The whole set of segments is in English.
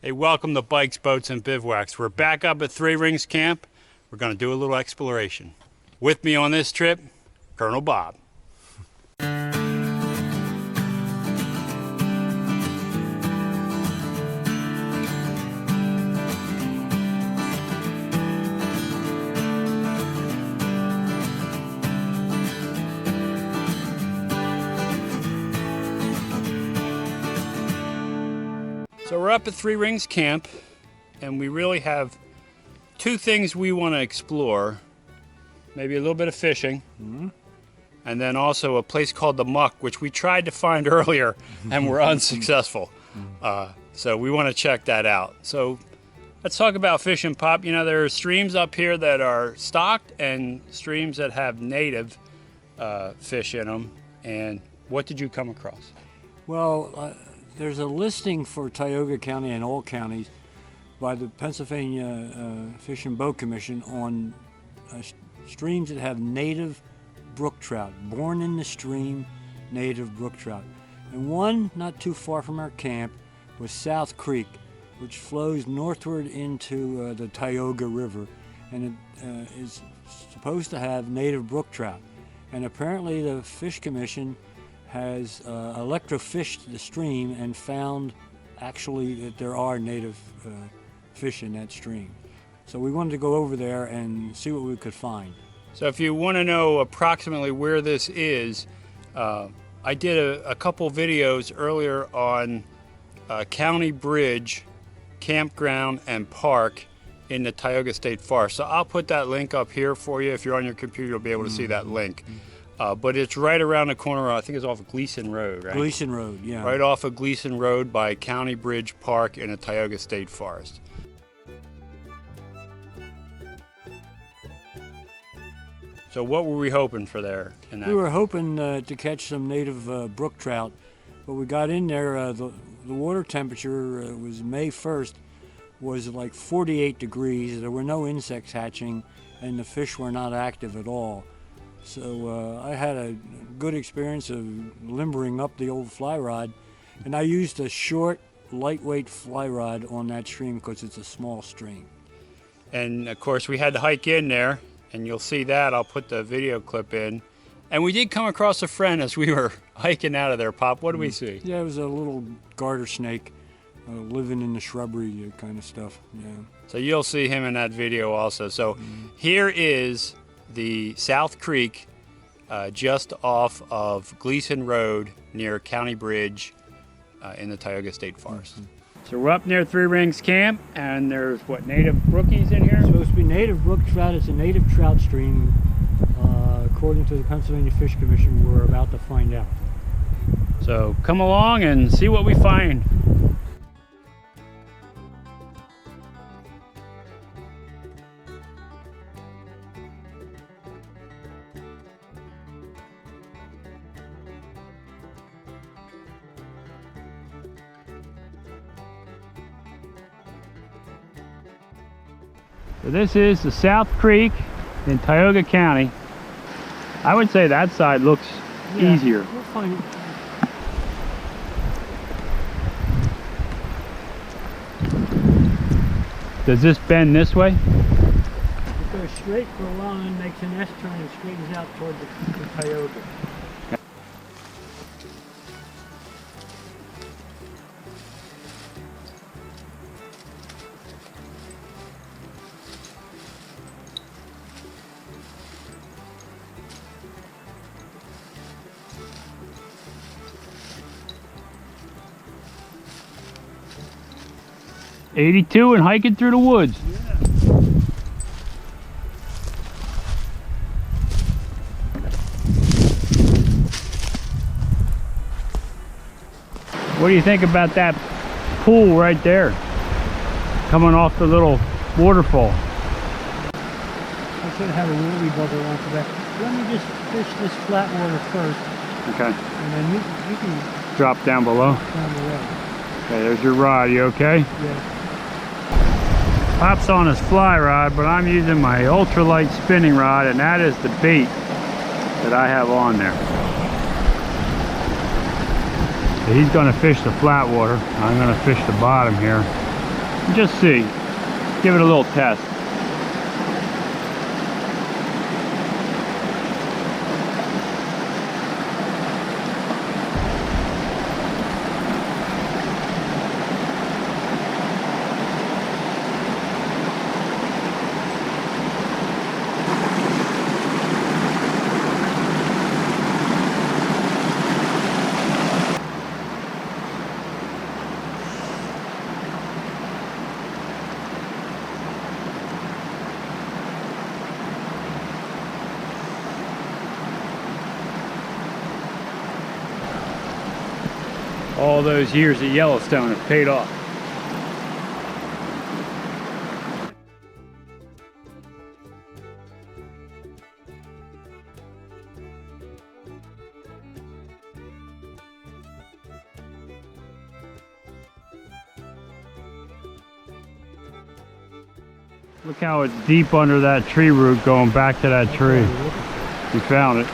Hey, welcome to Bikes, Boats, and Bivouacs. We're back up at Three Rings Camp. We're going to do a little exploration. With me on this trip, Colonel Bob. So we're up at Three Rings Camp, and we really have two things we want to explore. Maybe a little bit of fishing, and then also a place called the Muck, which we tried to find earlier and were unsuccessful. So we want to check that out. So let's talk about fishing, Pop. You know, there are streams up here that are stocked and streams that have native fish in them. And what did you come across? Well, there's a listing for Tioga County and all counties by the Pennsylvania Fish and Boat Commission on streams that have native brook trout, born in the stream, native brook trout. And one not too far from our camp was South Creek, which flows northward into the Tioga River, and it is supposed to have native brook trout. And apparently the Fish Commission has electrofished the stream and found actually that there are native fish in that stream. So we wanted to go over there and see what we could find. So if you want to know approximately where this is, I did a couple videos earlier on County Bridge, Campground, and Park in the Tioga State Forest. So I'll put that link up here for you. If you're on your computer, you'll be able to see that link. But it's right around the corner, I think it's off of Gleason Road, right? Gleason Road, yeah. Right off of Gleason Road by County Bridge Park in the Tioga State Forest. So what were we hoping for there? We were hoping to catch some native brook trout, but we got in there, the water temperature was May 1st, was like 48 degrees. There were no insects hatching, and the fish were not active at all. So I had a good experience of limbering up the old fly rod, and I used a short, lightweight fly rod on that stream because it's a small stream. And of course we had to hike in there, and you'll see that. I'll put the video clip in. And we did come across a friend as we were hiking out of there, Pop. What did we see? Yeah, it was a little garter snake living in the shrubbery kind of stuff. Yeah. So you'll see him in that video also. So here is the South Creek, just off of Gleason Road near County Bridge in the Tioga State Forest. So we're up near Three Rings Camp, and there's what, native brookies in here? It's supposed to be native brook trout. It's a native trout stream. According to the Pennsylvania Fish Commission, we're about to find out. So come along and see what we find. So this is the South Creek in Tioga County. I would say that side looks easier. We'll find it. Does this bend this way? It goes straight for a while and then makes an S-turn and straightens out toward the Tioga. .82 and hiking through the woods. Yeah. What do you think about that pool right there? Coming off the little waterfall. I should have a woolly bugger onto that. Let me just fish this flat water first. Okay. And then you can drop down below. Down below. Okay, there's your rod. You okay? Yeah. Pop's on his fly rod, but I'm using my ultralight spinning rod, and that is the bait that I have on there. So he's going to fish the flat water. I'm going to fish the bottom here. Just see. Give it a little test. All those years at Yellowstone have paid off. Look how it's deep under that tree root going back to that tree. We found it.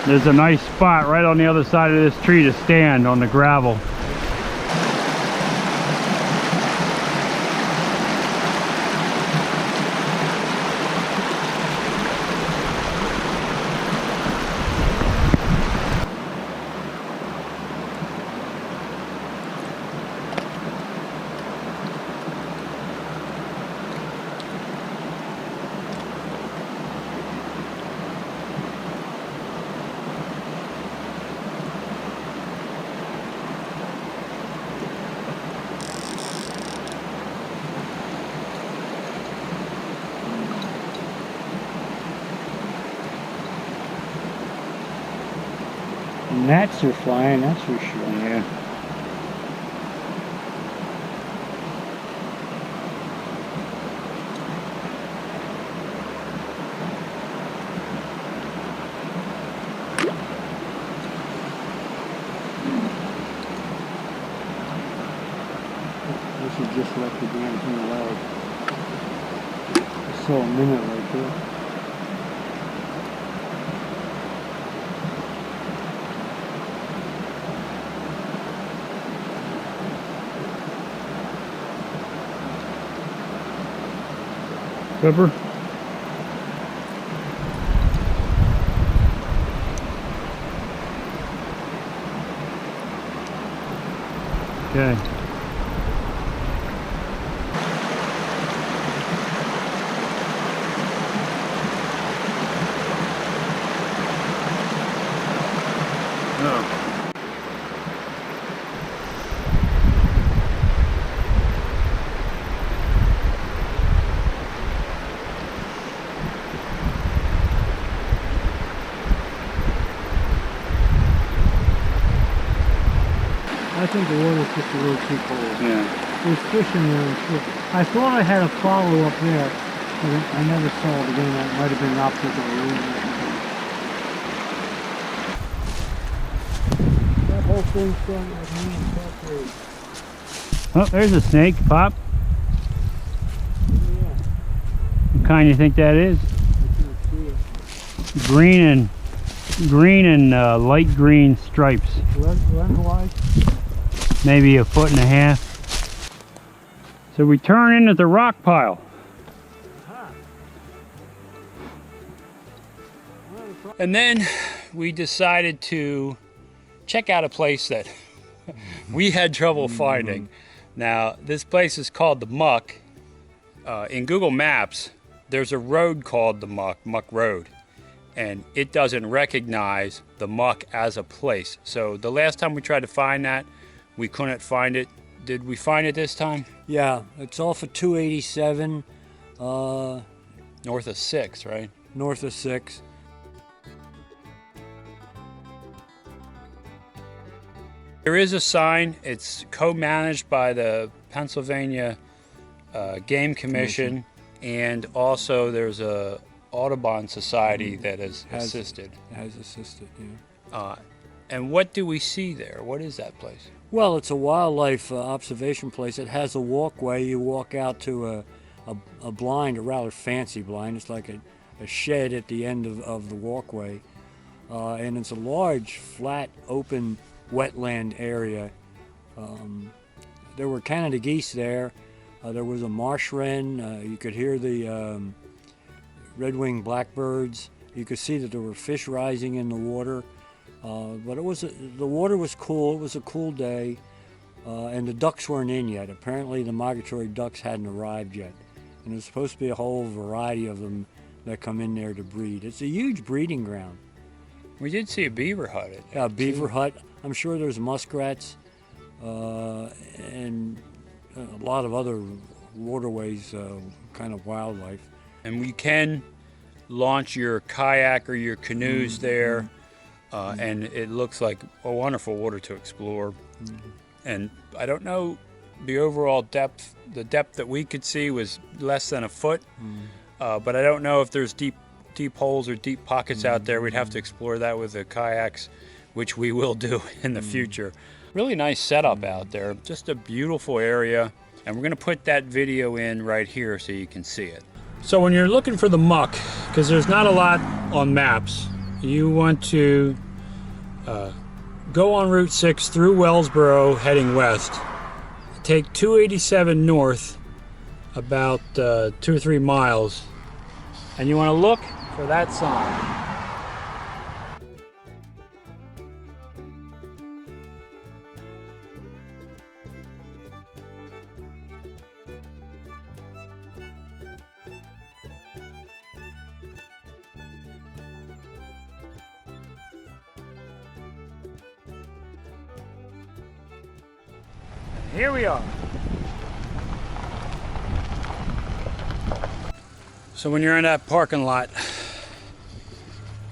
There's a nice spot right on the other side of this tree to stand on the gravel. Gnats are flying, that's for sure. Yeah. This is just left the damn thing alive. I saw a minute right there. Clipper? Okay. Oh. I think the water's just a little too cold. Yeah. There's fish in there, I'm sure. I thought I had a follow up there, but I never saw it again. That might have been optic illusion. That whole thing's done with me and Oh, there's a snake, Pop. Yeah. What kind do you think that is? I can't see it. Green and light green stripes. Lengthwise? Maybe 1.5 feet. So we turn in at the rock pile. And then we decided to check out a place that we had trouble finding. Now, this place is called the Muck. In Google Maps, there's a road called the Muck Road, and it doesn't recognize the Muck as a place. So the last time we tried to find that, we couldn't find it. Did we find it this time? Yeah, it's off of 287, North of 6, right? north of 6. There is a sign. It's co-managed by the Pennsylvania Game Commission, and also there's a Audubon Society that has assisted. Has assisted, yeah. And what do we see there? What is that place? Well, it's a wildlife observation place. It has a walkway. You walk out to a blind, a rather fancy blind. It's like a shed at the end of the walkway. And it's a large, flat, open wetland area. There were Canada geese there. There was a marsh wren. You could hear the red-winged blackbirds. You could see that there were fish rising in the water. But the water was cool. It was a cool day. And the ducks weren't in yet. Apparently the migratory ducks hadn't arrived yet. And there's supposed to be a whole variety of them that come in there to breed. It's a huge breeding ground. We did see a beaver hut. Yeah, a beaver hut. I'm sure there's muskrats and a lot of other waterways kind of wildlife. And we can launch your kayak or your canoes there, and it looks like a wonderful water to explore. And I don't know the overall depth. The depth that we could see was less than a foot, but I don't know if there's deep holes or deep pockets out there. We'd have to explore that with the kayaks, which we will do in the future. Really nice setup out there. Just a beautiful area. And we're going to put that video in right here so you can see it. So when you're looking for the muck, because there's not a lot on maps, you want to go on Route 6 through Wellsboro heading west. Take 287 north about 2 or 3 miles, and you want to look for that sign. Here we are. So when you're in that parking lot,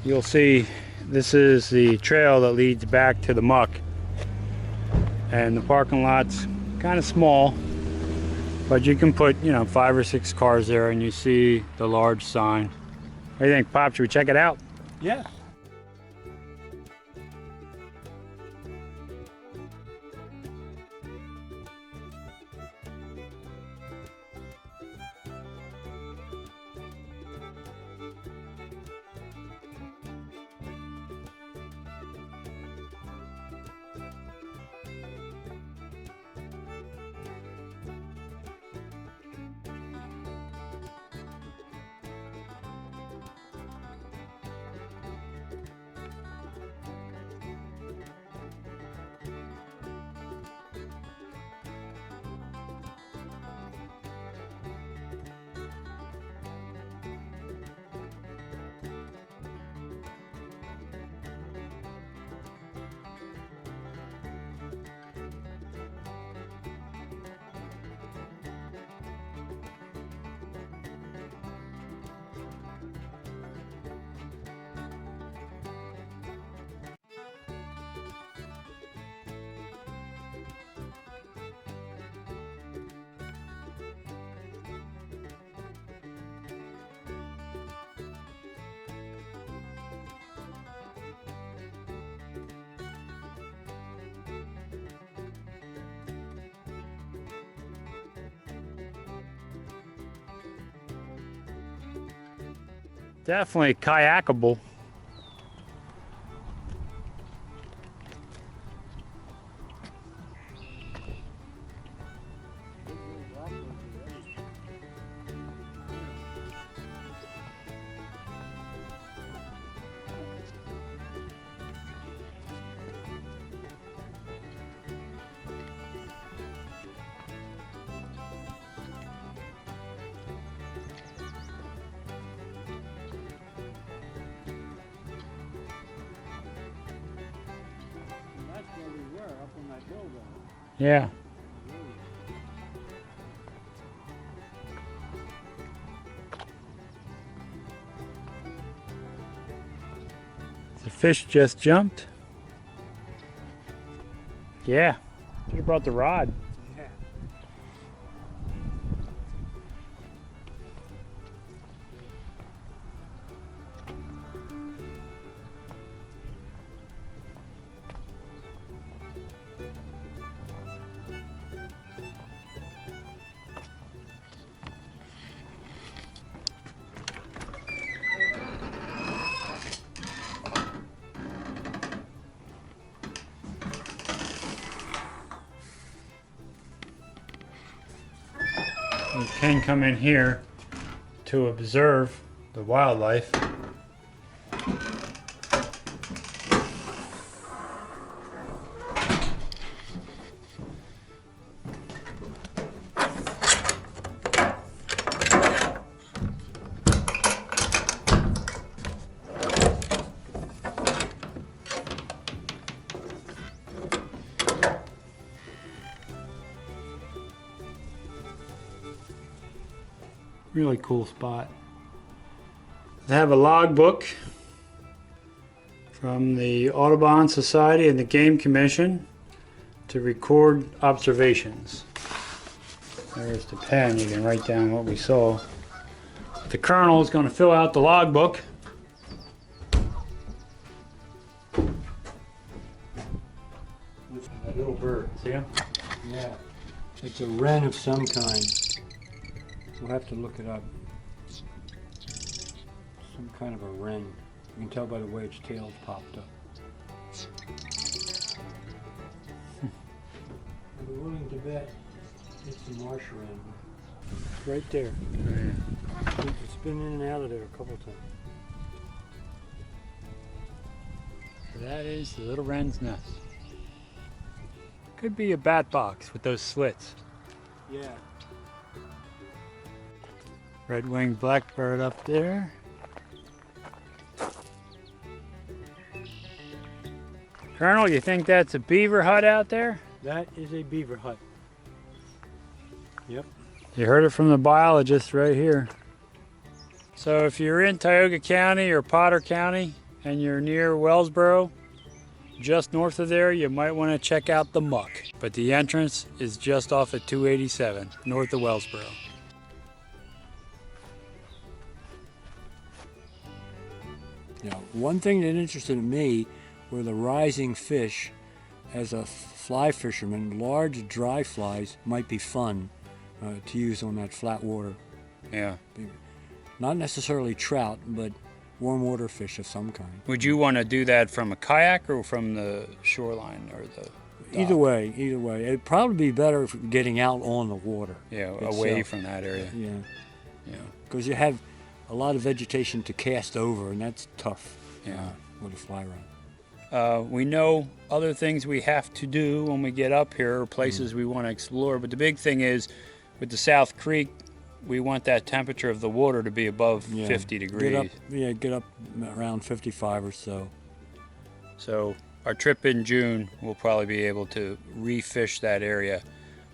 you'll see this is the trail that leads back to the muck. And the parking lot's kind of small, but you can put, 5 or 6 cars there and you see the large sign. What do you think, Pop? Should we check it out? Yeah. Definitely kayakable. Yeah. The fish just jumped. Yeah. Should have brought the rod. Yeah. You can come in here to observe the wildlife. Really cool spot. They have a logbook from the Audubon Society and the Game Commission to record observations. There's the pen, you can write down what we saw. The colonel is going to fill out the logbook. That little bird, see him? Yeah, it's a wren of some kind. We'll have to look it up. Some kind of a wren. You can tell by the way its tail's popped up. I'd be willing to bet it's the marsh wren. Right there. It's been in and out of there a couple times. That is the little wren's nest. Could be a bat box with those slits. Yeah. Red-winged blackbird up there. Colonel, you think that's a beaver hut out there? That is a beaver hut. Yep. You heard it from the biologist right here. So if you're in Tioga County or Potter County and you're near Wellsboro, just north of there, you might want to check out the Muck. But the entrance is just off at 287, north of Wellsboro. Yeah, one thing that interested me were the rising fish. As a fly fisherman, large dry flies might be fun to use on that flat water. Yeah. Not necessarily trout, but warm water fish of some kind. Would you want to do that from a kayak or from the shoreline or the dock? Either way. It'd probably be better for getting out on the water. Yeah, itself. away from that area. Yeah. Yeah. Because you have a lot of vegetation to cast over, and that's tough. Yeah. With a fly rod. We know other things we have to do when we get up here, or places we want to explore, but the big thing is with the South Creek, we want that temperature of the water to be above 50 degrees. Get up around 55 or so. So our trip in June, we'll probably be able to refish that area.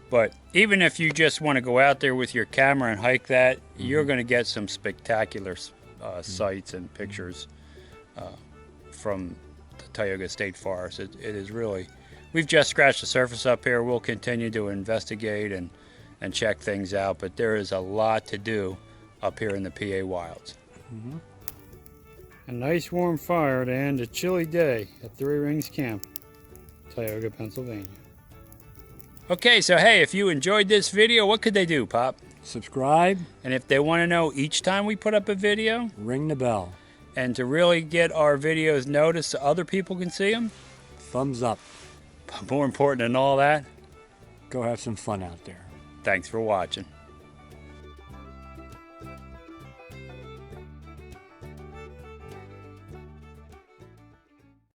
But even if you just want to go out there with your camera and hike that, you're going to get some spectacular sights and pictures from the Tioga State Forest. It is really, we've just scratched the surface up here. We'll continue to investigate and check things out, but there is a lot to do up here in the PA wilds. A nice warm fire to end a chilly day at Three Rings Camp, Tioga, Pennsylvania. Okay, so hey, if you enjoyed this video, what could they do, Pop? Subscribe. And if they want to know each time we put up a video, Ring the bell. And to really get our videos noticed so other people can see them, Thumbs up. But more important than all that, go have some fun out there. Thanks for watching.